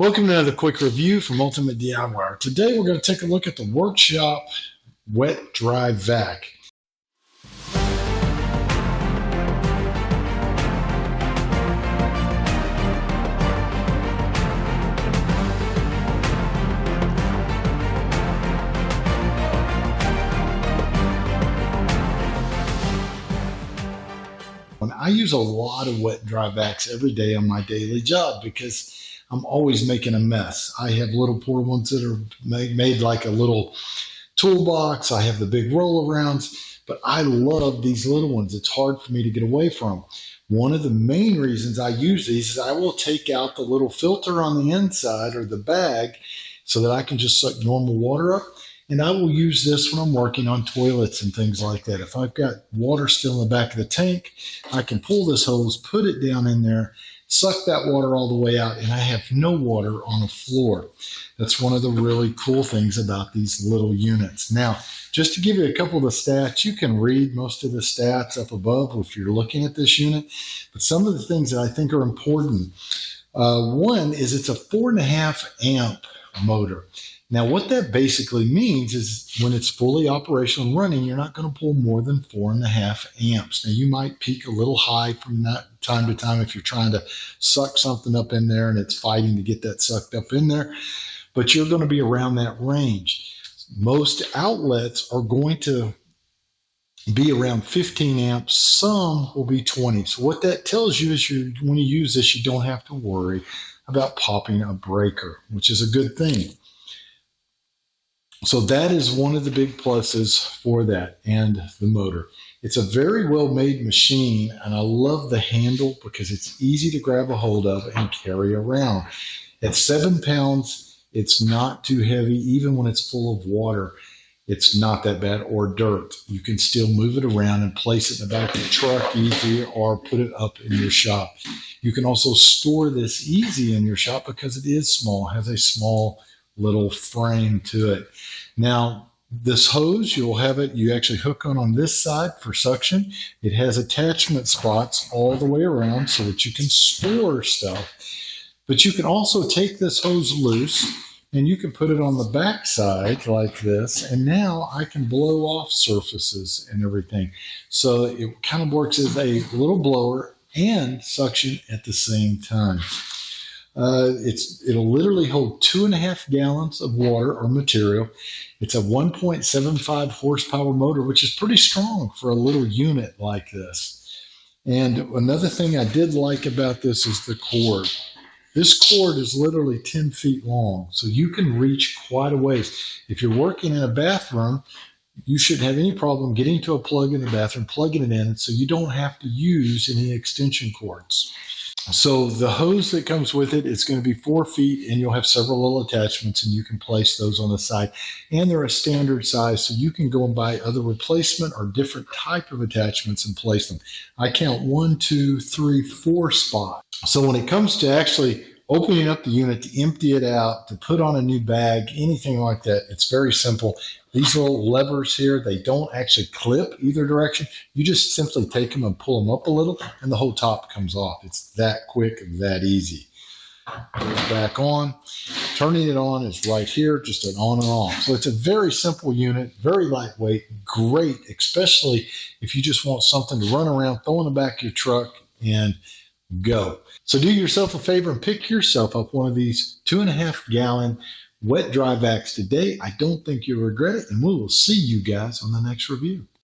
Welcome to another quick review from Ultimate DIY. Today we're going to take a look at the Workshop Wet Dry Vac. I use a lot of wet dry vacs every day on my daily job because I'm always making a mess. I have little portable ones that are made like a little toolbox. I have the big roll-arounds, but I love these little ones. It's hard for me to get away from. One of the main reasons I use these is I will take out the little filter on the inside or the bag so that I can just suck normal water up. And I will use this when I'm working on toilets and things like that. If I've got water still in the back of the tank, I can pull this hose, put it down in there, suck that water all the way out, and I have no water on the floor. That's one of the really cool things about these little units. Now, just to give you a couple of the stats, you can read most of the stats up above if you're looking at this unit, but some of the things that I think are important. One is it's a 4.5 amp motor. Now, what that basically means is when it's fully operational and running, you're not going to pull more than 4.5 amps. Now, you might peak a little high from that time to time if you're trying to suck something up in there and it's fighting to get that sucked up in there, but you're going to be around that range. Most outlets are going to be around 15 amps. Some will be 20. So what that tells you is when you use this, you don't have to worry about popping a breaker, which is a good thing. So that is one of the big pluses for that and the motor. It's a very well-made machine, and I love the handle because it's easy to grab a hold of and carry around. At 7 pounds, it's not too heavy. Even when it's full of water, it's not that bad, or dirt. You can still move it around and place it in the back of the truck easy or put it up in your shop. You can also store this easy in your shop because it is small, has a small little frame to it. Now, this hose, you'll have it, you actually hook on this side for suction. It has attachment spots all the way around so that you can store stuff. But you can also take this hose loose and you can put it on the back side like this. And now I can blow off surfaces and everything. So it kind of works as a little blower and suction at the same time. It'll literally hold 2.5 gallons of water or material. It's a 1.75 horsepower motor, which is pretty strong for a little unit like this. And another thing I did like about this is the cord. This cord is literally 10 feet long, so you can reach quite a ways. If you're working in a bathroom, you shouldn't have any problem getting to a plug in the bathroom, plugging it in, so you don't have to use any extension cords. So the hose that comes with it is going to be 4 feet, and you'll have several little attachments, and you can place those on the side. And they're a standard size, so you can go and buy other replacement or different type of attachments and place them. I count 1, 2, 3, 4 spots. So when it comes to actually opening up the unit, to empty it out, to put on a new bag, anything like that, it's very simple. These little levers here, they don't actually clip either direction. You just simply take them and pull them up a little, and the whole top comes off. It's that quick and that easy. Put it back on. Turning it on is right here, just an on and off. So it's a very simple unit, very lightweight, great, especially if you just want something to run around, throw in the back of your truck, and go. So do yourself a favor and pick yourself up one of these 2.5 gallon wet dry vacs today. I don't think you'll regret it, and we will see you guys on the next review.